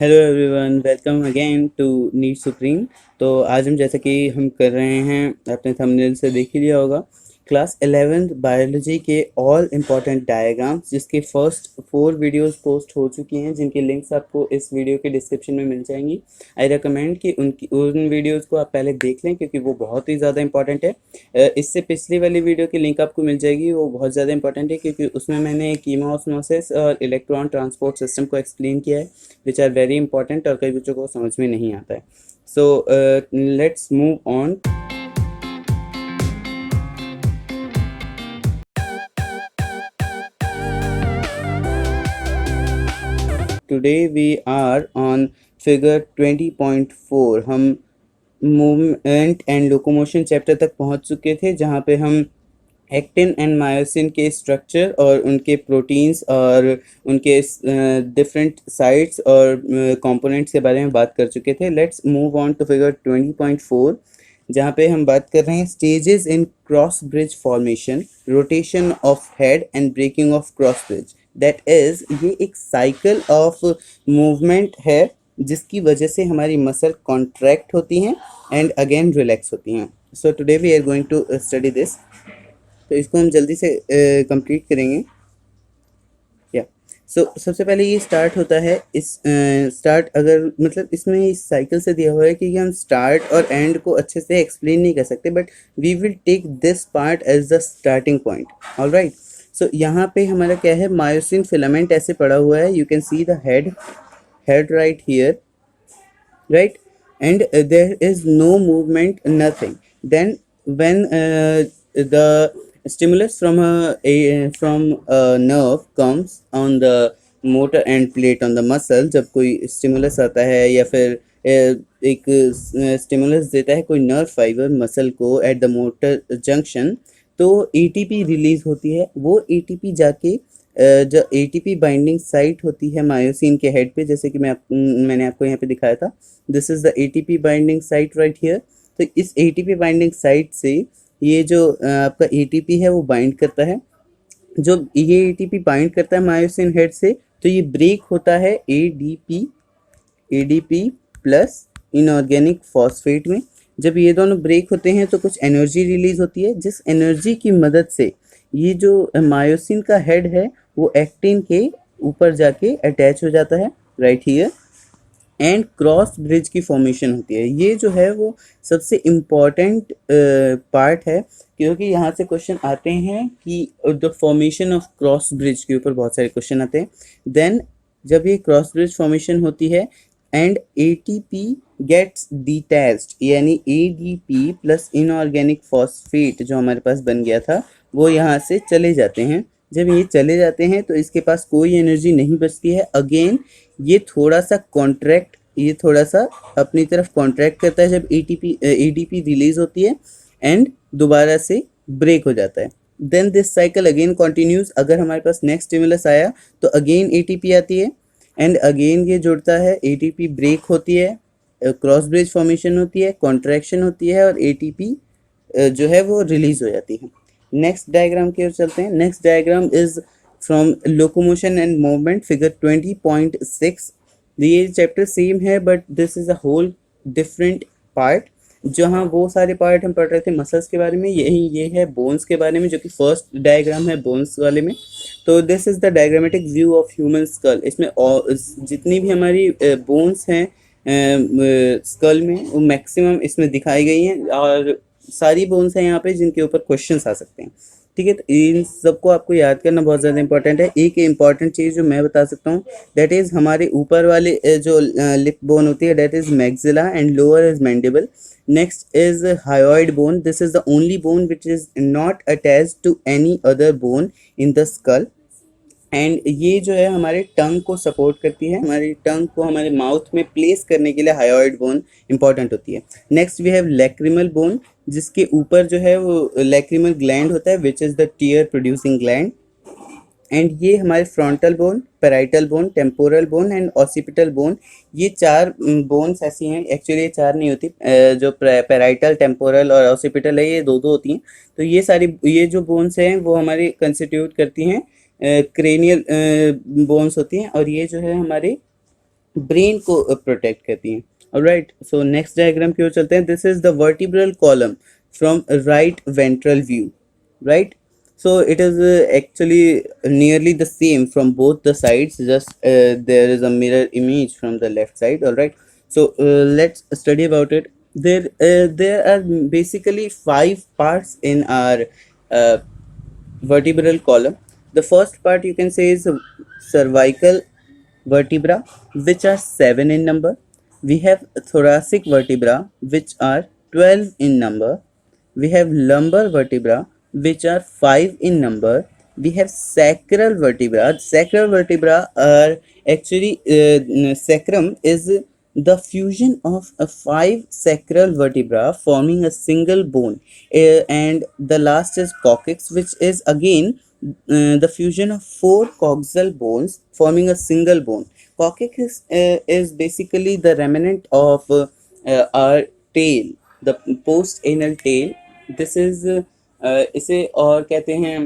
Hello everyone, welcome again to NEET supreme. तो आज हम जैसा कि हम कर रहे हैं, अपने थंबनेल से देख ही लिया होगा, क्लास 11th बायोलॉजी के ऑल इम्पॉर्टेंट डायग्राम्स, जिसके फर्स्ट 4 वीडियोस पोस्ट हो चुकी हैं, जिनके लिंक्स आपको इस वीडियो के डिस्क्रिप्शन में मिल जाएंगी। आई रिकमेंड कि उन वीडियोस को आप पहले देख लें, क्योंकि वो बहुत ही ज़्यादा इंपॉर्टेंट है। इससे पिछली वाली वीडियो की लिंक आपको मिल जाएगी, वो बहुत ज़्यादा इंपॉर्टेंट है, क्योंकि उसमें मैंने कीमोस्मोसिस और इलेक्ट्रॉन ट्रांसपोर्ट सिस्टम को एक्सप्लेन किया है, विच आर वेरी इंपॉर्टेंट और कई बच्चों को समझ में नहीं आता है। So let's move on. Today we are on figure 20.4। हम मूवमेंट एंड लोकोमोशन चैप्टर तक पहुंच चुके थे, जहां पे हम एक्टिन एंड मायोसिन के स्ट्रक्चर और उनके प्रोटीन्स और उनके डिफरेंट साइट्स और कंपोनेंट्स के बारे में बात कर चुके थे। Let's move on to figure 20.4, जहाँ पे हम बात कर रहे हैं stages in cross bridge formation, rotation of head and breaking of cross bridge. That is, ये एक साइकिल ऑफ मूवमेंट है, जिसकी वजह से हमारी मसल कॉन्ट्रैक्ट होती हैं एंड अगेन रिलैक्स होती हैं। So today we are going to study this. तो इसको हम जल्दी से कंप्लीट करेंगे। या सबसे पहले ये स्टार्ट होता है, इस स्टार्ट अगर मतलब इसमें इस साइकिल से दिया हुआ है कि हम स्टार्ट और एंड को अच्छे से एक्सप्लेन नहीं कर सकते, but we will take this part as the starting point. Alright. So यहाँ पे हमारा क्या है, मायोसिन फिलामेंट ऐसे पड़ा हुआ है। You can see the head right here, right? And there is no movement, nothing. Then when the stimulus from a nerve comes on the motor end plate on the muscle, जब कोई stimulus आता है या फिर एक stimulus देता है कोई नर्व फाइबर मसल को एट द मोटर जंक्शन, तो एटीपी रिलीज होती है। वो एटीपी जाके जो एटीपी बाइंडिंग साइट होती है मायोसिन के हेड पे, जैसे कि मैंने आपको यहाँ पे दिखाया था, this is the ATP binding site right here. तो इस एटीपी बाइंडिंग साइट से ये जो आपका एटीपी है वो बाइंड करता है। जो ये एटीपी बाइंड करता है मायोसिन हेड से, तो ये ब्रेक होता है एडीपी प्लस इनऑर्गेनिक फॉस्फेट में। जब ये दोनों ब्रेक होते हैं तो कुछ एनर्जी रिलीज होती है, जिस एनर्जी की मदद से ये जो मायोसिन का हेड है वो एक्टिन के ऊपर जाके अटैच हो जाता है right here, and cross bridge की फॉर्मेशन होती है। ये जो है वो सबसे इम्पॉर्टेंट पार्ट है, क्योंकि यहाँ से क्वेश्चन आते हैं कि the formation of cross bridge के ऊपर बहुत सारे क्वेश्चन आते हैं। देन जब ये क्रॉस ब्रिज फॉर्मेशन होती है एंड एटीपी गेट्स डिटैच्ड, यानी एडीपी प्लस इनऑर्गेनिक फॉस्फेट जो हमारे पास बन गया था वो यहाँ से चले जाते हैं। जब ये चले जाते हैं तो इसके पास कोई एनर्जी नहीं बचती है। अगेन ये थोड़ा सा अपनी तरफ कॉन्ट्रैक्ट करता है जब एडीपी रिलीज होती है, एंड दोबारा से ब्रेक हो जाता है। Then this cycle again continues. अगर हमारे पास नेक्स्ट स्टिमुलस आया तो अगेन एटीपी आती है एंड अगेन ये जुड़ता है, एटीपी ब्रेक होती है, क्रॉस ब्रिज फॉर्मेशन होती है, कॉन्ट्रैक्शन होती है और एटीपी जो है वो रिलीज हो जाती है। नेक्स्ट डायग्राम की ओर चलते हैं। Next diagram is from locomotion and movement, figure 20.6। ये चैप्टर सेम है but this is a whole different part. जहाँ वो सारे पार्ट हम पढ़ रहे थे मसल्स के बारे में, यही ये है बोन्स के बारे में, जो कि फर्स्ट डायग्राम है बोन्स वाले में। तो this is the diagrammatic view of human school. इसमें जितनी भी हमारी बोन्स हैं स्कल में, वो मैक्सिमम इसमें दिखाई गई हैं, और सारी बोन्स हैं यहाँ पे जिनके ऊपर क्वेश्चंस आ सकते हैं। ठीक है, तो इन सबको आपको याद करना बहुत ज़्यादा इंपॉर्टेंट है। एक इंपॉर्टेंट चीज़ जो मैं बता सकता हूँ, दैट इज़ हमारे ऊपर वाले जो लिप बोन होती है, that is maxilla and lower is mandible. Next is hyoid bone, this is the only bone which is not attached to any other bone in the skull, एंड ये जो है हमारे टंग को सपोर्ट करती है। हमारी टंग को हमारे माउथ में प्लेस करने के लिए हायोइड बोन इंपॉर्टेंट होती है। Next we have lacrimal bone, जिसके ऊपर जो है वो लैक्रिमल ग्लैंड होता है, which is the tear producing gland. And ये हमारे frontal bone, parietal bone, temporal bone and occipital bone, ये 4 बोन्स ऐसी हैं। एक्चुअली ये 4 नहीं होती, जो पेराइटल, टेम्पोरल और ऑसिपिटल है ये 2-2 होती हैं। तो ये जो बोन्स हैं वो हमारी कंस्टिट्यूट करती हैं क्रेनियल बोन्स होती हैं, और ये जो है हमारे ब्रेन को प्रोटेक्ट करती हैं। ऑलराइट, सो नेक्स्ट डायग्राम की ओर चलते हैं। This is the vertebral column from right ventral view, right. So it is actually nearly the same from both the sides, just there is a mirror image from the left side. All right, so let's study about it. There are basically 5 parts in our uh, vertebral column. The first part you can say is cervical vertebra, which are 7 in number. We have thoracic vertebra, which are 12 in number. We have lumbar vertebra, which are 5 in number. We have sacral vertebra. Sacral vertebra are actually sacrum is the fusion of 5 sacral vertebra forming a single bone. And the last is coccyx, which is again the fusion of 4 coxal bones forming a single bone. Coccyx is basically the remnant of our tail, the post anal tail. This is इसे और कहते हैं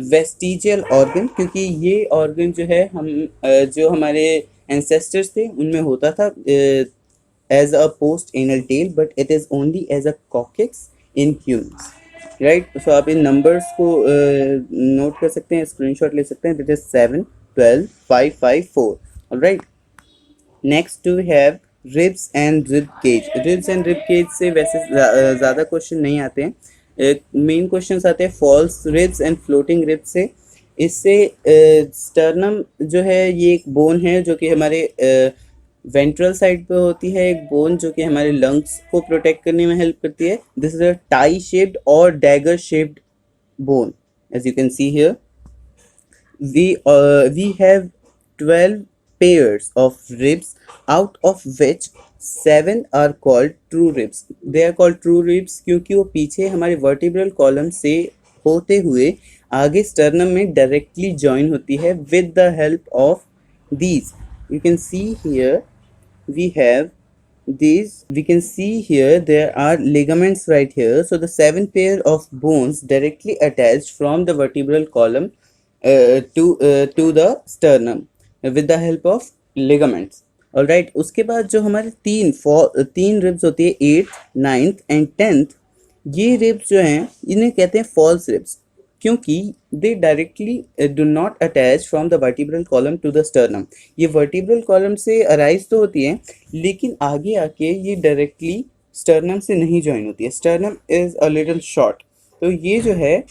vestigial organ, क्योंकि ये organ जो है हम जो हमारे एंसेस्टर्स थे उनमें होता था as a post anal tail, but it is only as a coccyx in humans, right. So आप इन नंबर्स को नोट कर सकते हैं, स्क्रीनशॉट ले सकते हैं। That is 7, 12, 5, 5, 4। Right, next we have ribs and rib cage. Ribs and rib cage से वैसे ज़्यादा क्वेश्चन नहीं आते हैं, मेन क्वेश्चंस आते हैं false ribs and floating ribs से। इससे स्टर्नम जो है ये एक बोन है जो कि हमारे वेंट्रल साइड पे होती है, एक बोन जो कि हमारे लंग्स को प्रोटेक्ट करने में हेल्प करती है। This is a tie shaped और dagger shaped bone, as you can see here. We have 12 pairs of ribs, out of which 7 are called true ribs. They are called true ribs क्योंकि वो पीछे हमारे vertebral column से होते हुए आगे sternum में directly join होती है with the help of these. You can see here we have these. We can see here there are ligaments right here. So the 7 pair of bones directly attached from the vertebral column to the sternum with the help of ligaments. all right, उसके बाद जो हमारे तीन ribs होती है 8th, 9th and 10th, ये ribs जो हैं इन्हें कहते हैं फॉल्स रिब्स, क्योंकि दे directly do not attach from the vertebral column to the sternum. ये वर्टिब्रल कॉलम से अराइज तो होती है, लेकिन आगे आके ये डायरेक्टली स्टर्नम से नहीं ज्वाइन होती है। Sternum is a little short, तो ये जो है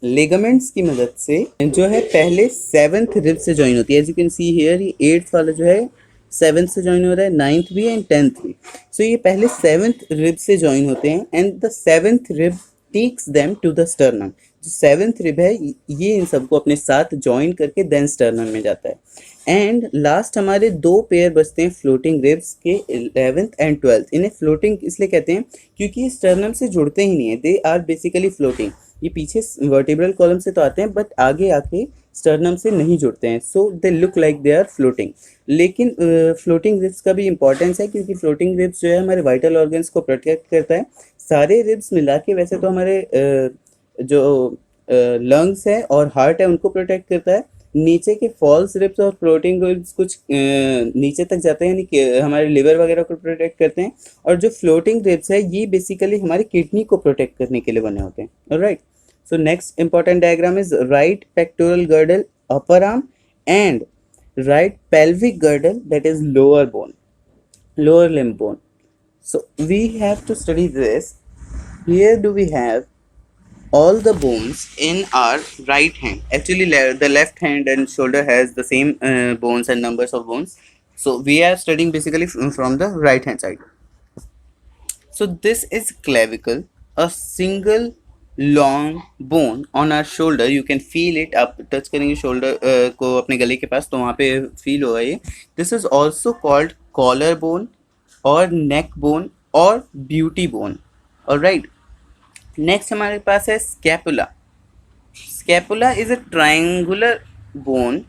लिगामेंट्स की मदद से जो है पहले 7th रिब से ज्वाइन होती है। As you can see here, ये 8th वाला जो है 7th से ज्वाइन हो रहा है, 9th भी एंड 10th भी। सो ये पहले 7th रिब से ज्वाइन होते हैं and the 7th rib takes them to the sternum. जो 7th रिब है ये इन सबको अपने साथ ज्वाइन करके देन स्टर्नम में जाता है। एंड लास्ट हमारे 2 पेयर बचते हैं फ्लोटिंग रिब्स के, 11th एंड 12th। इन्हें फ्लोटिंग इसलिए कहते हैं क्योंकि ये स्टर्नम से जुड़ते ही नहीं है, दे आर बेसिकली फ्लोटिंग। ये पीछे वर्टिब्रल कॉलम से तो आते हैं बट आगे आके स्टर्नम से नहीं जुड़ते हैं, so they look like they are floating. लेकिन फ्लोटिंग रिब्स का भी इंपॉर्टेंस है, क्योंकि फ्लोटिंग रिब्स जो है हमारे वाइटल ऑर्गन्स को प्रोटेक्ट करता है। सारे रिब्स मिला के वैसे तो हमारे जो लंग्स है और हार्ट है उनको प्रोटेक्ट करता है। नीचे के फॉल्स रिब्स और फ्लोटिंग रिब्स कुछ नीचे तक जाते हैं, यानी कि हमारे लिवर वगैरह को प्रोटेक्ट करते हैं। और जो फ्लोटिंग रिब्स है ये बेसिकली हमारी किडनी को प्रोटेक्ट करने के लिए बने होते हैं। Alright, so next important diagram is right pectoral girdle upper arm and right pelvic girdle, that is lower limb bone. So we have to study this. Here do we have all the bones in our right hand. Actually the left hand and shoulder has the same bones and numbers of bones, so we are studying basically from the right hand side. So this is clavicle, a single long bone on our shoulder. You can feel it, आप touch करेंगे shoulder को अपने गले के पास तो वहाँ पे feel होगा ये। This is also called collar bone और नेक बोन और ब्यूटी बोन। ऑलराइट, नेक्स्ट हमारे पास है scapula. Scapula is a triangular bone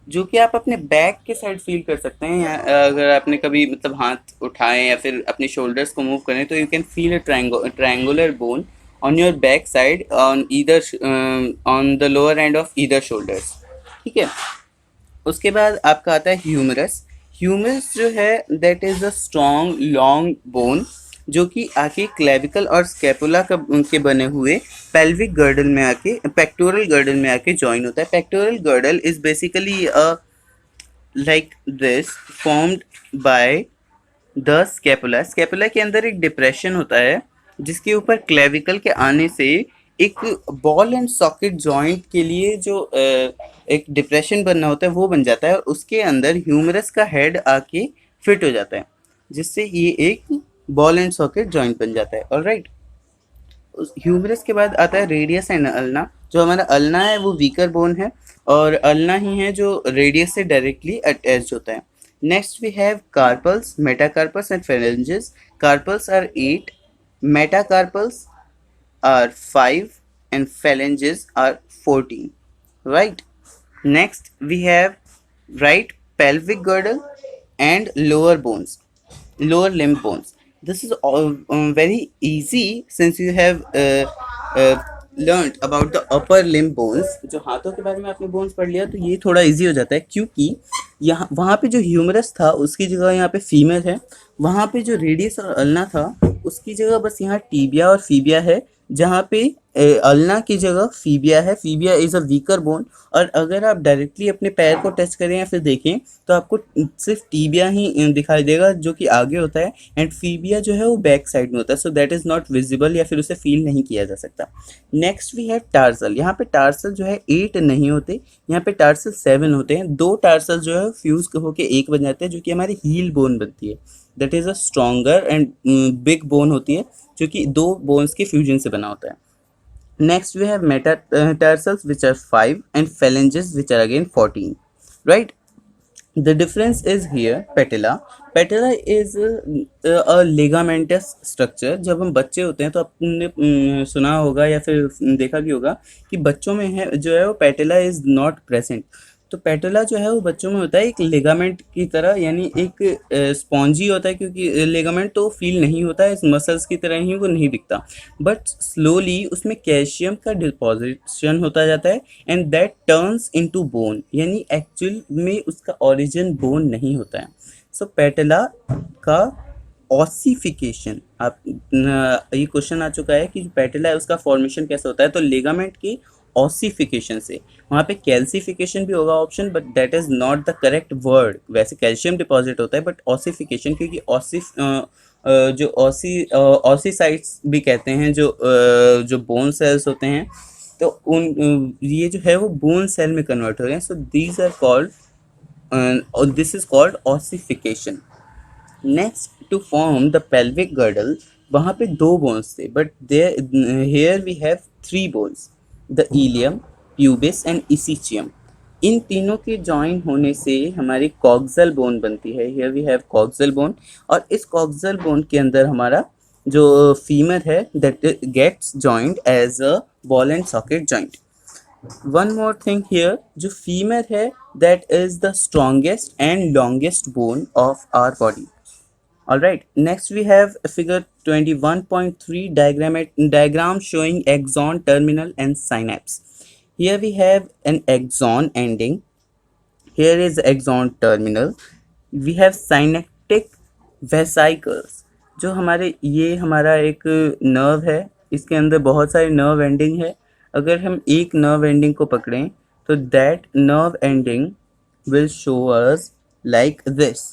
जो कि आप अपने बैक के साइड फील कर सकते हैं, या अगर आपने कभी मतलब हाथ उठाएं या फिर अपने शोल्डर्स को मूव करें तो you can feel a triangular bone on your back side on either on the lower end of either shoulders. ठीक है, उसके बाद आपका आता है ह्यूमरस। ह्यूमरस जो है that is a strong long bone जो कि आके क्लेविकल और स्कैपुला का के बने हुए पेल्विक गर्डल में आके पेक्टोरल गर्डल में आके ज्वाइन होता है. Pectoral girdle is basically a like this formed by the scapula. Scapula के अंदर एक डिप्रेशन होता है जिसके ऊपर क्लेविकल के आने से एक बॉल एंड सॉकेट जॉइंट के लिए जो एक डिप्रेशन बनना होता है वो बन जाता है और उसके अंदर ह्यूमरस का हेड आके फिट हो जाता है जिससे ये एक बॉल एंड सॉकेट जॉइंट बन जाता है. ऑलराइट. ह्यूमरस के बाद आता है रेडियस एंड अल्ना. जो हमारा अल्ना है वो वीकर बोन है और अल्ना ही है जो रेडियस से डायरेक्टली अटैच होता है. Next we have carpals, metacarpus and phalanges. Carpals are 8, metacarpals are 5 and phalanges are 14. Right. Next we have right pelvic girdle and lower bones, lower limb bones. This is all, very easy since you have learned about the upper limb bones. जो हाथों के बारे में आपने bones पढ़ लिया तो ये थोड़ा इजी हो जाता है क्योंकि यहाँ वहाँ पे जो ह्यूमरस था उसकी जगह यहाँ पे फीमेल है. वहाँ पे जो रेडियस और अल्ना था उसकी जगह बस यहाँ टीबिया और फीबिया है जहाँ पे अल्ना की जगह फीबिया है. फीबिया इज़ अ वीकर बोन और अगर आप डायरेक्टली अपने पैर को टच करें या फिर देखें तो आपको सिर्फ टीबिया ही दिखाई देगा जो कि आगे होता है एंड फीबिया जो है वो बैक साइड में होता है. So that is not visible या फिर उसे फील नहीं किया जा सकता. नेक्स्ट वी है टार्सल. यहाँ पे टार्सल जो है 8 नहीं होते, यहाँ पे टार्सल 7 होते हैं. 2 टार्सल जो है फ्यूज होके एक बन जाते हैं जो कि हमारी हील बोन बनती है. That is a stronger and big bone होती है जो कि 2 बोन्स के फ्यूजन से बना होता है. Next we have metatarsals which are 5 and phalanges which are again 14. Right? The difference is here patella. Patella is a ligamentous structure. जब हम बच्चे होते हैं तो आपने सुना होगा या फिर देखा भी होगा कि बच्चों में है जो है वो पैटेला इज नॉट प्रेजेंट. तो पैटेला जो है वो बच्चों में होता है एक लिगामेंट की तरह यानी एक स्पॉन्जी होता है क्योंकि लिगामेंट तो फील नहीं होता है, इस मसल्स की तरह ही वो नहीं दिखता बट स्लोली उसमें कैल्शियम का डिपॉजिशन होता जाता है and that turns into bone यानी एक्चुअल में उसका ओरिजिन बोन नहीं होता है. सो पैटेला का ऑसिफिकेशन आप ये क्वेश्चन आ चुका है कि जो पैटेला है उसका फॉर्मेशन कैसे होता है तो लिगामेंट की ऑसिफिकेशन से. वहाँ पे कैल्सिफिकेशन भी होगा option but that is not the correct word. वैसे कैल्शियम डिपॉजिट होता है बट ऑसिफिकेशन क्योंकि जो ऑसीसाइट्स भी कहते हैं जो बोन सेल्स होते हैं तो उन ये जो है वो बोन सेल में कन्वर्ट हो गए हैं. So these are called this is called ossification. Next to form the pelvic girdle वहाँ पे 2 बोन्स थे but here we have 3 bones. The ilium, pubis and ischium. इन तीनों के जॉइन होने से हमारी कॉक्सल बोन बनती है. Here we have coxal bone और इस कॉक्सल बोन के अंदर हमारा जो फीमर है that gets joined as a ball and socket joint. One more thing here जो फीमर है that is the strongest and longest bone of our body. Alright, next we have figure 21.3 diagram showing axon, terminal and synapse. Here we have an axon ending. Here is axon terminal. We have synaptic vesicles. जो ये हमारा एक nerve है इसके अंदर बहुत सारे nerve ending है. अगर हम एक नर्व एंडिंग को पकड़ें तो that nerve ending will show us like this.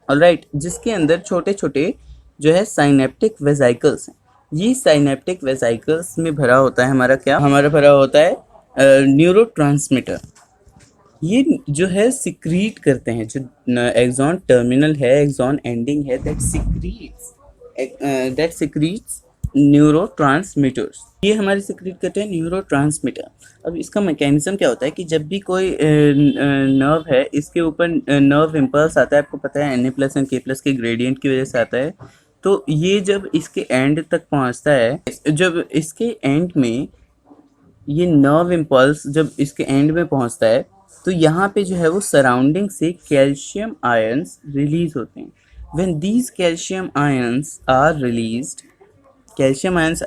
Alright, जिसके अंदर छोटे छोटे जो है साइनेप्टिक वेसाइकल्स हैं. ये साइनेप्टिक वेसाइकल्स में भरा होता है हमारा भरा होता है न्यूरोट्रांसमीटर. ये जो है सिक्रीट करते हैं जो एक्सॉन टर्मिनल है एक्सॉन एंडिंग है दैट सिक्रीट्स न्यूरोट्रांसमीटर्स. ये हमारे सिक्रीट करते हैं न्यूरोट्रांसमीटर. अब इसका मैकेनिज्म क्या होता है कि जब भी कोई नर्व है इसके ऊपर नर्व इम्पल्स आता है. आपको पता है Na+ एंड K+ के ग्रेडियंट की वजह से आता है. तो ये जब इसके एंड तक पहुंचता है जब इसके एंड में ये नर्व इम्पल्स जब इसके एंड में पहुंचता है तो यहाँ पे जो है वो सराउंडिंग से कैल्शियम आयंस रिलीज होते हैं. When these calcium ions are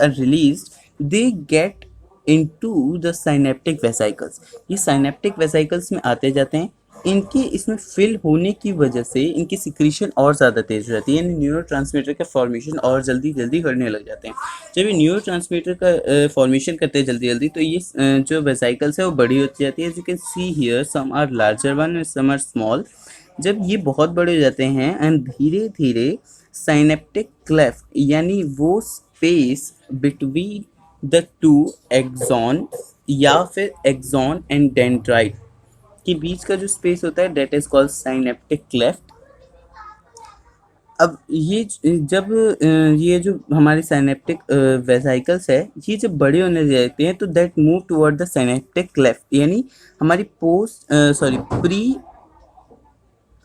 released they get into the synaptic vesicles. ये synaptic vesicles में आते जाते हैं इनके इसमें फिल होने की वजह से इनकी सिक्रीशन और ज़्यादा तेज़ हो जाती है, यानी न्यूरोट्रांसमीटर का फॉर्मेशन और जल्दी जल्दी करने लग जाते हैं। जब ये न्यूरोट्रांसमीटर का फॉर्मेशन करते हैं जल्दी जल्दी, तो ये जो वेसाइकल्स है वो बड़ी होती जाती है। You can see here some are larger one and some are small. जब ये बहुत बड़े हो जाते हैं एंड धीरे धीरे साइनेप्टिक क्लेफ्ट यानी वो space between the two axon या फिर एक्सॉन एंड डेंड्राइट के बीच का जो स्पेस होता है that is called synaptic cleft. अब ये जब ये जो हमारे साइनेप्टिक वेसाइकल्स है ये जब बड़े होने जाते हैं तो that move toward the synaptic cleft, यानी हमारी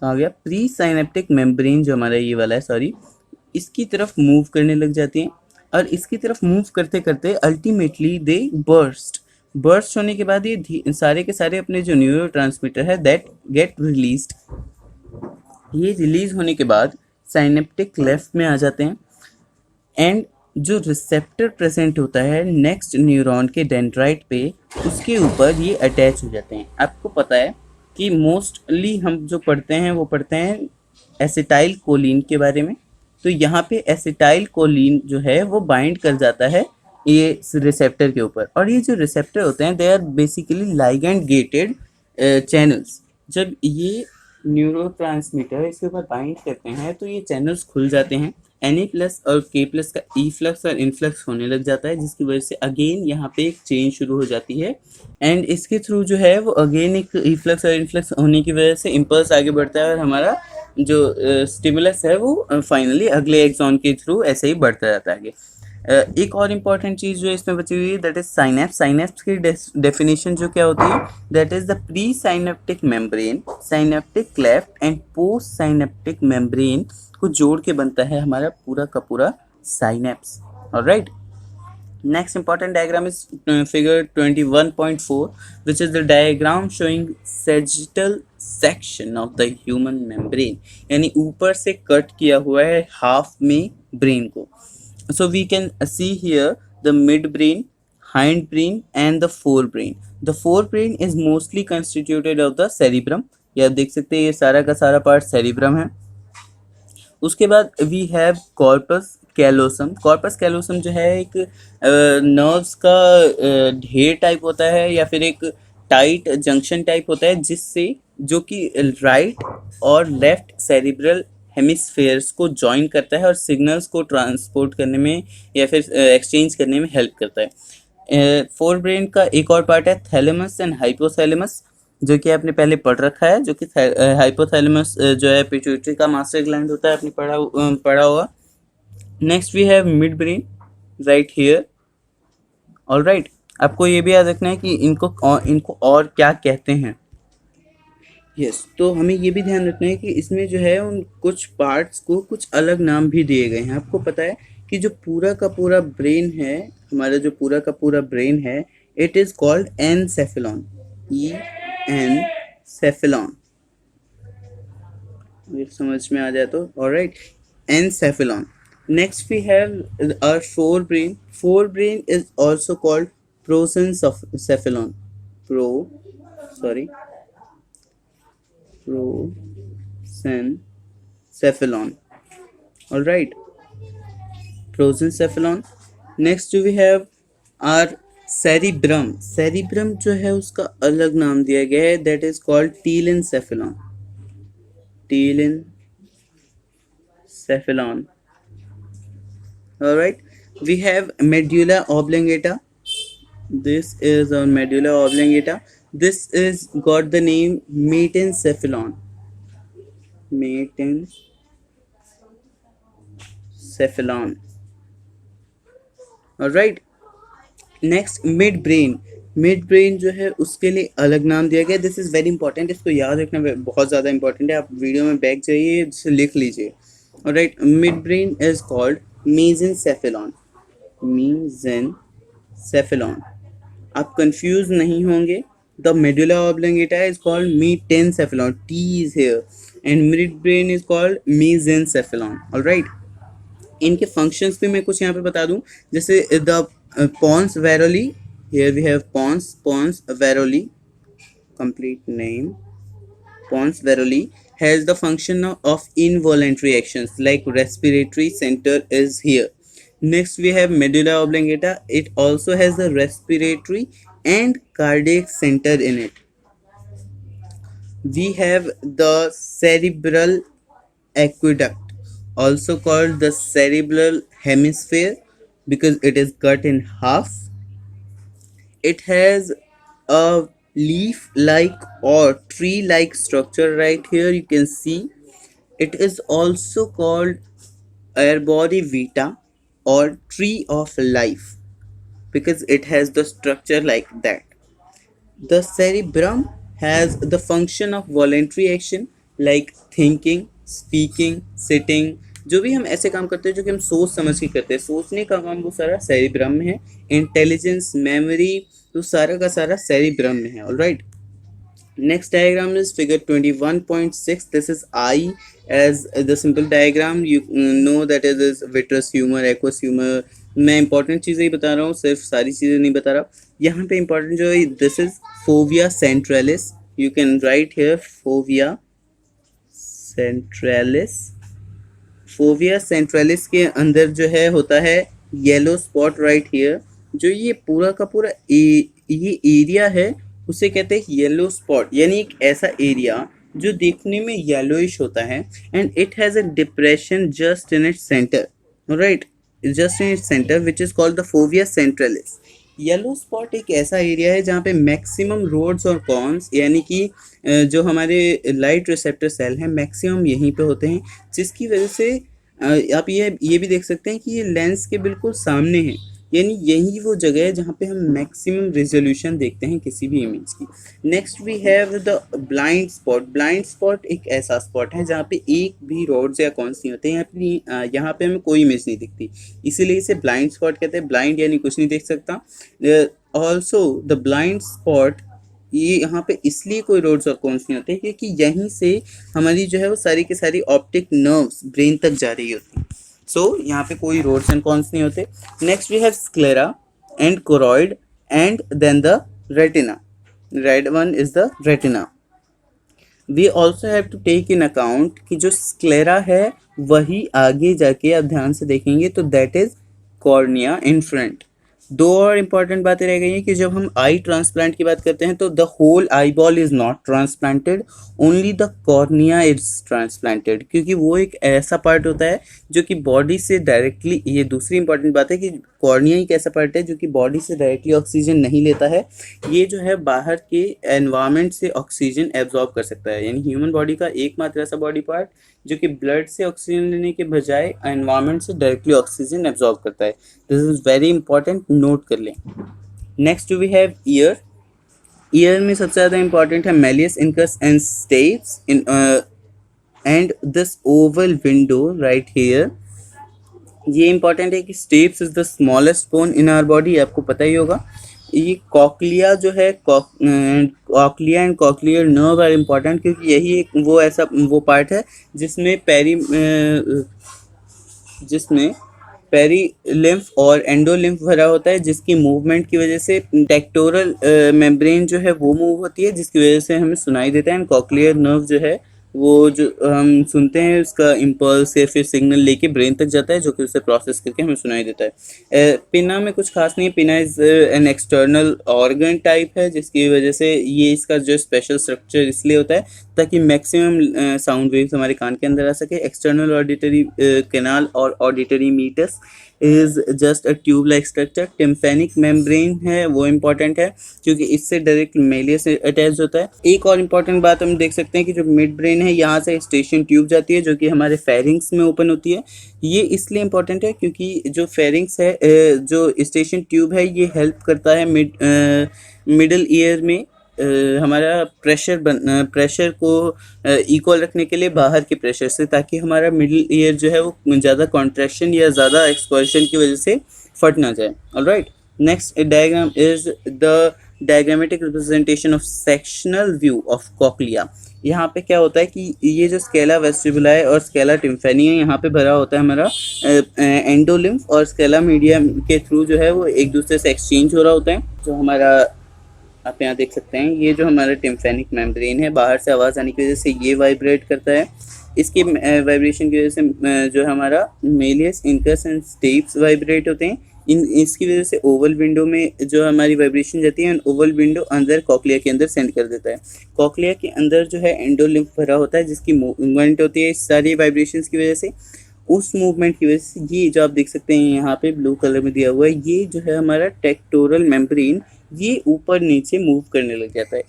प्री साइनेप्टिक मेम्ब्रेन जो हमारा ये वाला है इसकी तरफ मूव करने लग जाती हैं। और इसकी तरफ मूव करते करते अल्टीमेटली दे बर्स्ट होने के बाद ये सारे के सारे अपने जो न्यूरो ट्रांसमीटर है दैट गेट रिलीज्ड। ये रिलीज होने के बाद साइनेप्टिक क्लेफ्ट में आ जाते हैं एंड जो रिसेप्टर प्रेजेंट होता है नेक्स्ट न्यूरॉन के डेंड्राइट पे उसके ऊपर ये अटैच हो जाते हैं। आपको पता है कि मोस्टली हम जो पढ़ते हैं वो पढ़ते हैं एसिटाइल कोलिन के बारे में। तो यहाँ पे एसिटाइल कोलिन जो है वो बाइंड कर जाता है ये रिसेप्टर के ऊपर, और ये जो रिसेप्टर होते हैं they are basically ligand gated channels. जब ये न्यूरोट्रांसमीटर इसके ऊपर बाइंड करते हैं तो ये चैनल्स खुल जाते हैं, Na+ और K+ का इफ्लक्स और इनफ्लक्स होने लग जाता है, जिसकी वजह से अगेन यहाँ पे एक चेंज शुरू हो जाती है एंड इसके थ्रू जो है वो अगेन एक इफ्लक्स और इनफ्लक्स होने की वजह से इम्पल्स आगे बढ़ता है और हमारा जो स्टिमुलस है वो फाइनली अगले एक्सॉन के थ्रू ऐसे ही बढ़ता जाता है आगे। एक और इम्पॉर्टेंट चीज़ जो इसमें बची हुई है दैट इज साइनेप्स। साइनेप्स की डेफिनेशन जो क्या होती है that is the pre synaptic membrane, synaptic cleft and post synaptic membrane को जोड़ के बनता है हमारा पूरा का पूरा synapse. Alright, next important diagram is figure 21.4 which is the diagram showing sagittal section of the human membrane, यानी ऊपर से कट किया हुआ है हाफ में ब्रेन को। So we can see here the midbrain, hindbrain and the forebrain. The forebrain is mostly constituted of the cerebrum. ये आप देख सकते हैं ये सारा का सारा पार्ट सेरिब्रम है। उसके बाद we have corpus callosum. Corpus callosum जो है एक नर्व्स का ढेर टाइप होता है या फिर एक टाइट जंक्शन टाइप होता है जिससे जो कि राइट और लेफ्ट सेरिब्रल हेमिस्फेयर्स को जॉइन करता है और सिग्नल्स को ट्रांसपोर्ट करने में या फिर एक्सचेंज करने में हेल्प करता है। फोर ब्रेन का एक और पार्ट है थैलेमस एंड हाइपोथैलेमस, जो कि आपने पहले पढ़ रखा है, जो कि हाइपोथैलेमस जो है पिट्यूटरी का मास्टर ग्लैंड होता है, आपने पढ़ा होगा। Next we have mid brain right here. Alright, आपको ये भी याद रखना है कि इनको और क्या कहते हैं। यस, तो हमें ये भी ध्यान रखना है कि इसमें जो है उन कुछ पार्ट्स को कुछ अलग नाम भी दिए गए हैं। आपको पता है कि जो पूरा का पूरा ब्रेन है, हमारा जो पूरा का पूरा ब्रेन है, it is called encephalon. Encephalon, समझ में आ जाए तो alright, encephalon. Next we have our forebrain. Forebrain is also called prosencephalon. Prosencephalon. All right, prosencephalon. Next we have our cerebrum. Cerebrum जो है उसका अलग नाम दिया गया है, that is called telencephalon. Telencephalon. All right, we have medulla oblongata. This is our medulla oblongata. This is got the name metencephalon. All right, next midbrain. Mid जो है उसके लिए अलग नाम दिया गया। दिस इज़ वेरी इंपॉर्टेंट, इसको याद रखना बहुत ज़्यादा इंपॉर्टेंट है। आप वीडियो में बैक जाइए, जिसे लिख लीजिए। Alright, mid brain is called mesencephalon. आप कंफ्यूज नहीं होंगे। The medulla oblongata is called metencephalon. T is here and midbrain is called mesencephalon. All right, इनके फंक्शंस भी मैं कुछ यहाँ पे बता दूं, जैसे the pons varoli. Here we have pons varoli, complete name pons varoli has the function of involuntary actions like respiratory center is here. Next we have medulla oblongata. It also has the respiratory and cardiac center in it. We have the cerebral aqueduct, also called the cerebral hemisphere because it is cut in half. It has a leaf like or tree like structure right here. You can see it is also called arbori vitae or tree of life because it has the structure like that. The cerebrum has the function of voluntary action like thinking, speaking, sitting. जो भी हम ऐसे काम करते हैं जो कि हम सोच समझ के करते हैं, सोचने का काम वो सारा सेरिब्रम में है. इंटेलिजेंस, मेमोरी, तो सारा का सारा सेरिब्रम में है. Alright. Next diagram is figure 21.6. This is eye. As the simple diagram you know that it is vitreous humor, aqueous humor. मैं इंपॉर्टेंट चीज़ें ही बता रहा हूँ, सिर्फ सारी चीज़ें नहीं बता रहा. यहाँ पे इंपॉर्टेंट जो है this is fovea centralis. You can write here fovea centralis. Fovea centralis के अंदर जो है होता है येलो स्पॉट राइट हियर. जो ये पूरा का पूरा ये एरिया है उसे कहते हैं येलो स्पॉट, यानी एक ऐसा एरिया जो देखने में येलोइश होता है. And it has a depression just in its centre. Right, just in its centre which is called the fovea centralis. Yellow spot एक ऐसा एरिया है जहाँ पे मैक्सिमम रोड्स और कॉन्स, यानी कि जो हमारे लाइट रिसेप्टर सेल हैं मैक्सिमम यहीं पे होते हैं, जिसकी वजह से आप ये भी देख सकते हैं कि ये लेंस के बिल्कुल सामने है, यानी यही वो जगह है जहाँ पे हम मैक्सिमम रेजोल्यूशन देखते हैं किसी भी इमेज की. Next we have the blind spot. Blind spot एक ऐसा स्पॉट है जहाँ पे एक भी रोड्स या कॉन्स नहीं होते हैं. यहाँ पे हमें कोई इमेज नहीं दिखती, इसीलिए इसे ब्लाइंड स्पॉट कहते हैं. ब्लाइंड यानी कुछ नहीं देख सकता. ऑल्सो द ब्लाइंड स्पॉट, ये यहाँ पे इसलिए कोई रोड्स और कॉन्स नहीं होते क्योंकि यहीं से हमारी जो है वो सारी की सारी ऑप्टिक नर्व्स ब्रेन तक जा रही होती हैं. सो यहाँ पे कोई रोड्स एंड कॉन्स नहीं होते. Next we have sclera and choroid and then the retina. Red one is the retina. We also have to take in account कि जो स्क्लेरा है वही आगे जाके आप ध्यान से देखेंगे तो that is cornea in front. दो और इम्पॉर्टेंट बातें रह गई हैं कि जब हम आई ट्रांसप्लांट की बात करते हैं तो the whole eyeball is not transplanted, only the cornea is transplanted, क्योंकि वो एक ऐसा पार्ट होता है जो कि बॉडी से डायरेक्टली, ये दूसरी इंपॉर्टेंट बात है कि कॉर्निया एक ऐसा पार्ट है जो कि बॉडी से डायरेक्टली ऑक्सीजन नहीं लेता है. ये जो है बाहर के एनवायरनमेंट से ऑक्सीजन एब्जॉर्ब कर सकता है, यानी ह्यूमन बॉडी का एकमात्र ऐसा बॉडी पार्ट जो कि ब्लड से ऑक्सीजन लेने के बजाय एनवायरनमेंट से डायरेक्टली ऑक्सीजन एब्जॉर्ब करता है. This is very important, note कर लें. Next we have ear. Ear में सबसे ज़्यादा इंपॉर्टेंट है malleus, incus and stapes in and this oval window right here. ये इंपॉर्टेंट है कि stapes is the smallest bone in our body, आपको पता ही होगा. ये कॉक्लिया जो है, cochlea and cochlear nerve are important क्योंकि यही एक वो पार्ट है जिसमें पेरी लिम्फ और एंडोलिम्फ भरा होता है, जिसकी मूवमेंट की वजह से टेक्टोरल मेम्ब्रेन जो है वो मूव होती है, जिसकी वजह से हमें सुनाई देता है. एंड कॉक्लियर नर्व जो है वो जो हम सुनते हैं उसका इम्पल्स या फिर सिग्नल लेके ब्रेन तक जाता है जो कि उसे प्रोसेस करके हमें सुनाई देता है. पिना में कुछ खास नहीं है. पिना is an external organ type है जिसकी वजह से ये इसका जो स्पेशल स्ट्रक्चर इसलिए होता है ताकि मैक्सिमम साउंड वेव्स हमारे कान के अंदर आ सके. एक्सटर्नल ऑडिटरी कैनाल और auditory meatus is just a tube like structure. Tympanic membrane है वो इम्पॉर्टेंट है क्योंकि इससे डायरेक्ट मेलिया से अटैच होता है. एक और इम्पॉर्टेंट बात हम देख सकते हैं कि जो मिड ब्रेन है यहाँ से स्टेशन ट्यूब जाती है जो कि हमारे फेरिंग्स में ओपन होती है. ये इसलिए इम्पॉर्टेंट है क्योंकि जो फेरिंग्स है, जो स्टेशन ट्यूब है, ये हेल्प करता है मिडल ईयर में हमारा प्रेशर को इक्वल रखने के लिए बाहर के प्रेशर से, ताकि हमारा मिडिल ईयर जो है वो ज़्यादा कॉन्ट्रैक्शन या ज़्यादा एक्सपर्शन की वजह से फट ना जाए. Alright. Next diagram is the diagrammatic representation of sectional view of cochlea. यहाँ पे क्या होता है कि ये जो स्केला वेस्टिबुलाई और स्केला टिम्फेनी है, यहाँ पे भरा होता है हमारा एंडोलिम्फ और स्केला मीडिया के थ्रू जो है वो एक दूसरे से एक्सचेंज हो रहा होता है. जो हमारा आप यहाँ देख सकते हैं, ये जो हमारा टिम्फेनिक मेम्ब्रेन है, बाहर से आवाज़ आने की वजह से ये वाइब्रेट करता है। इसके वाइब्रेशन की वजह से जो हमारा Méliès, incus and steps vibrate होते हैं। इसकी वजह से ओवल विंडो में जो हमारी वाइब्रेशन जाती है, ओवल विंडो अंदर कॉक्लिया के अंदर सेंड कर देता है। कॉक्लिया के अंदर जो है एंडोलिम्फ भरा होता है, जिसकी मूवमेंट होती है इस सारी वाइब्रेशंस की वजह से। उस मूवमेंट की वजह से ये जो आप देख सकते हैं यहाँ पे ब्लू कलर में दिया हुआ है, ये जो है हमारा टेक्टोरल मेम्ब्रेन, ये ऊपर नीचे मूव करने लग जाता है।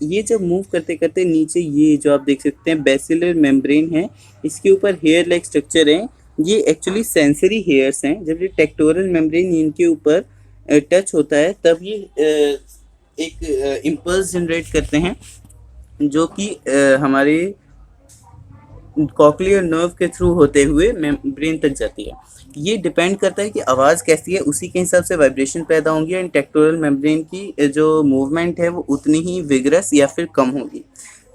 ये जब मूव करते करते नीचे, ये जो आप देख सकते हैं बेसिलर मेम्ब्रेन है, इसके ऊपर हेयर लाइक स्ट्रक्चर है। ये एक्चुअली सेंसरी हेयर्स हैं। जब ये टेक्टोरल मेम्ब्रेन इनके ऊपर टच होता है, तब ये एक इम्पल्स जनरेट करते हैं, जो कि हमारे कॉक्लियर नर्व के थ्रू होते हुए ब्रेन तक जाती है। ये डिपेंड करता है कि आवाज़ कैसी है, उसी के हिसाब से वाइब्रेशन पैदा होंगी, एंड टेक्टोरल मेम्ब्रेन की जो मूवमेंट है वो उतनी ही विगरस या फिर कम होगी।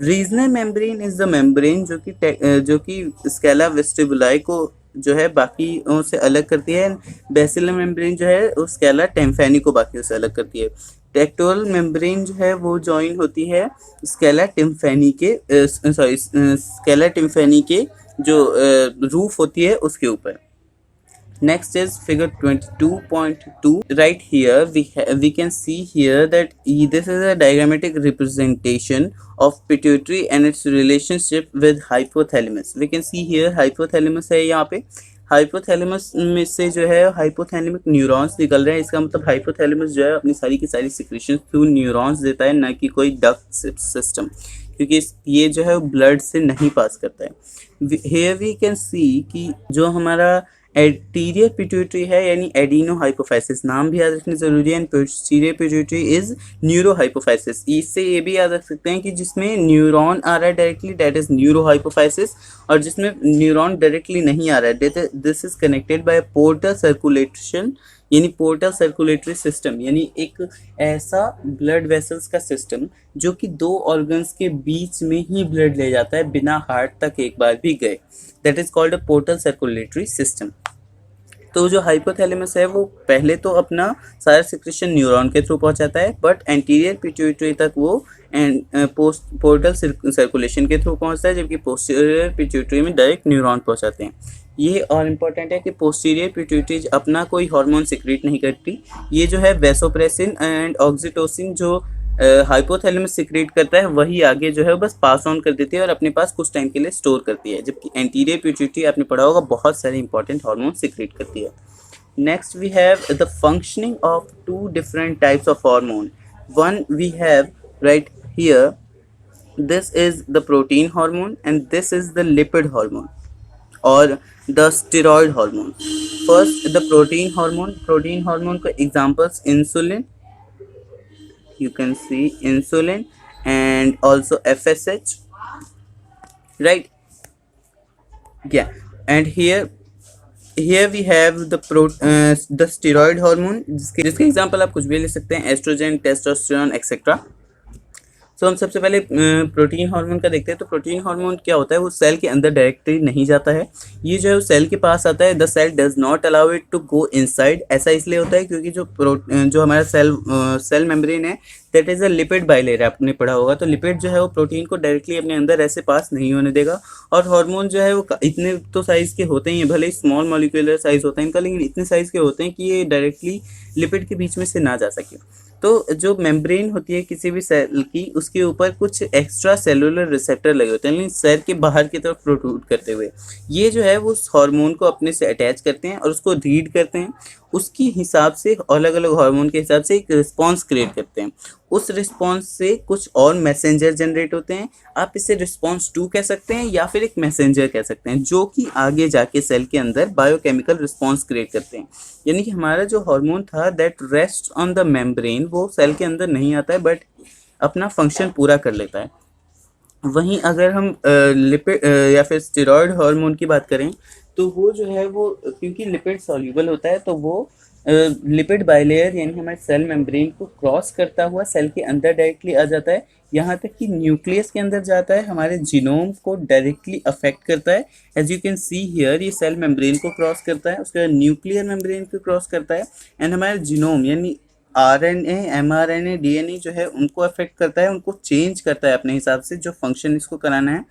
Regional membrane is the membrane जो कि स्केला वेस्टिबुलाई को जो है बाकी से अलग करती है। बेसिलर मेम्ब्रेन जो है वो स्केला टेम्फेनी को बाकियों से अलग करती है। टेक्टोरल मेम्ब्रेन जो है वो ज्वाइन होती है स्केला टिम्फेनी के स्केला टिम्फेनी के जो रूफ होती है उसके ऊपर। Next is figure 22.2. Right here we can see here that this is a diagrammatic representation of pituitary and its relationship with hypothalamus. We can see here hypothalamus है यहाँ पे। हाइपोथैलेमस में से जो है हाइपोथैलेमिक न्यूरॉन्स निकल रहे हैं। इसका मतलब हाइपोथैलेमस जो है अपनी सारी की सारी सिक्रेशन थ्रू न्यूरॉन्स देता है, ना कि कोई डक्ट सिस्टम, क्योंकि ये जो है ब्लड से नहीं पास करता है। हियर वी कैन सी कि जो हमारा एंटीरियर पिट्यूटरी है, यानी एडिनो हाइपोफाइसिस, नाम भी याद रखनी जरूरी है। And posterior pituitary is neuro hypophysis. इससे ये भी याद रख सकते हैं कि जिसमें न्यूरॉन आ रहा है directly, that is neuro hypophysis, और जिसमें न्यूरॉन डायरेक्टली नहीं आ रहा है, this is connected by portal circulation, यानी पोर्टल सर्कुलेटरी सिस्टम, यानी एक ऐसा ब्लड वेसल्स का सिस्टम जो कि दो ऑर्गन्स के बीच में ही ब्लड ले जाता है बिना हार्ट तक एक बार भी गए। That is called a portal circulatory system. तो जो हाइपोथैलेमस है वो पहले तो अपना सारा सिक्रेशन न्यूरॉन के थ्रू पहुंचाता है, बट एंटीरियर पिट्यूटरी तक वो पोर्टल सर्कुलेशन के थ्रू पहुंचता है, जबकि पोस्टीरियर पिट्यूटरी में डायरेक्ट न्यूरॉन पहुंचाते हैं। ये और इम्पोर्टेंट है कि पोस्टीरियर पिट्यूटरी अपना कोई हार्मोन सिक्रेट नहीं करती। ये जो है वैसोप्रेसिन एंड ऑक्सीटोसिन जो हाइपोथैलेमस सिक्रेट करता है, वही आगे जो है बस पास ऑन कर देती है और अपने पास कुछ टाइम के लिए स्टोर करती है, जबकि एंटीरियर पिट्यूटरी आपने पढ़ा होगा बहुत सारे इंपॉर्टेंट हार्मोन सिक्रेट करती है। Next we have the functioning of two different types of hormone. One we have right here, this is the protein hormone and this is the lipid hormone or the steroid hormone. First the protein hormone का examples insulin, you can see insulin and also FSH, right? Yeah, and here we have the steroid hormone, जिसके example आप कुछ भी ले सकते हैं, oestrogen, testosterone etcetera. तो हम सबसे पहले प्रोटीन हार्मोन का देखते हैं। तो प्रोटीन हार्मोन क्या होता है, वो सेल के अंदर डायरेक्टली नहीं जाता है, ये जो है वो सेल के पास आता है। The cell does not allow it to go inside. ऐसा इसलिए होता है क्योंकि जो हमारा सेल मेम्ब्रेन है, that is a lipid bilayer, आपने पढ़ा होगा। तो लिपिड जो है वो प्रोटीन को डायरेक्टली अपने अंदर ऐसे पास नहीं होने देगा। और हार्मोन जो है वो इतने तो साइज़ के होते ही हैं, भले ही स्मॉल मॉलिक्यूलर साइज़ होता है इनका, लेकिन इतने साइज़ के होते हैं कि ये डायरेक्टली लिपिड के बीच में से ना जा सके। तो जो मेम्ब्रेन होती है किसी भी सेल की, उसके ऊपर कुछ एक्स्ट्रा सेलुलर रिसेप्टर लगे होते हैं, लेकिन सेल के बाहर की तरफ प्रोट्रूड करते हुए, ये जो है वो उस हार्मोन को अपने से अटैच करते हैं और उसको रीड करते हैं। उसके हिसाब से अलग अलग हार्मोन के हिसाब से एक रिस्पॉन्स क्रिएट करते हैं। उस रिस्पॉन्स से कुछ और मैसेंजर जनरेट होते हैं। आप इसे रिस्पॉन्स 2 कह सकते हैं या फिर एक मैसेंजर कह सकते हैं, जो कि आगे जाके सेल के अंदर बायोकेमिकल रिस्पॉन्स क्रिएट करते हैं। यानी कि हमारा जो हार्मोन था that rest on the membrane, वो सेल के अंदर नहीं आता है बट अपना फंक्शन पूरा कर लेता है। वहीं अगर हम लिपिड या फिर स्टेरॉयड हार्मोन की बात करें, तो वो जो है वो क्योंकि लिपिड सॉल्यूबल होता है, तो वो लिपिड बाइलेयर यानी हमारे सेल मेम्ब्रेन को क्रॉस करता हुआ सेल के अंदर डायरेक्टली आ जाता है, यहाँ तक कि न्यूक्लियस के अंदर जाता है, हमारे जीनोम को डायरेक्टली अफेक्ट करता है। As you can see here, ये सेल मेम्ब्रेन को क्रॉस करता है, उसके बाद न्यूक्लियर मेम्ब्रेन को क्रॉस करता है, एंड हमारे जीनोम यानी आरएनए, एमआरएनए, डीएनए जो है उनको अफेक्ट करता है, उनको चेंज करता है अपने हिसाब से जो फंक्शन इसको कराना है।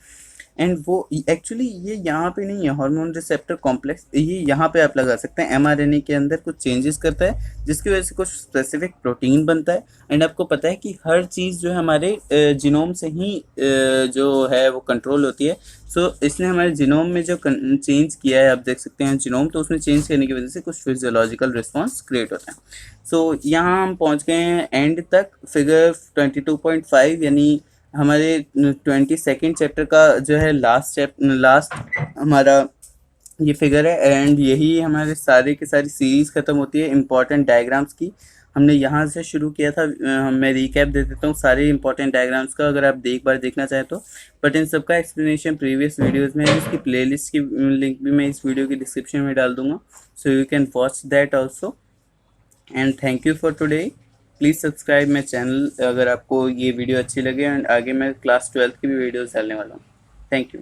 एंड वो एक्चुअली ये यहाँ पे नहीं है, हार्मोन रिसेप्टर कॉम्प्लेक्स ये यहाँ पे आप लगा सकते हैं, एमआरएनए के अंदर कुछ चेंजेस करता है जिसकी वजह से कुछ स्पेसिफिक प्रोटीन बनता है। एंड आपको पता है कि हर चीज़ जो है हमारे जीनोम से ही जो है वो कंट्रोल होती है। सो इसने हमारे जीनोम में जो चेंज किया है, आप देख सकते हैं जीनोम, तो उसमें चेंज करने की वजह से कुछ फिजियोलॉजिकल रिस्पॉन्स क्रिएट होता है। सो यहाँ हम पहुँच गए हैं एंड तक, फिगर 22.5 यानी हमारे 22nd चैप्टर का जो है लास्ट हमारा ये फिगर है। एंड यही हमारे सारे की सारी सीरीज़ ख़त्म होती है इंपॉर्टेंट डायग्राम्स की। हमने यहाँ से शुरू किया था। मैं रिकैप दे देता हूँ सारे इंपॉर्टेंट डायग्राम्स का, अगर आप एक बार देखना चाहें तो। बट इन सबका एक्सप्लेनेशन प्रीवियस वीडियोस में है, जिसकी प्लेलिस्ट की लिंक भी मैं इस वीडियो की डिस्क्रिप्शन में डाल दूँगा, so you can watch that also. And thank you for today. Please subscribe my channel अगर आपको ये वीडियो अच्छी लगे। एंड आगे मैं क्लास 12 की भी वीडियोस डालने वाला हूँ। Thank you.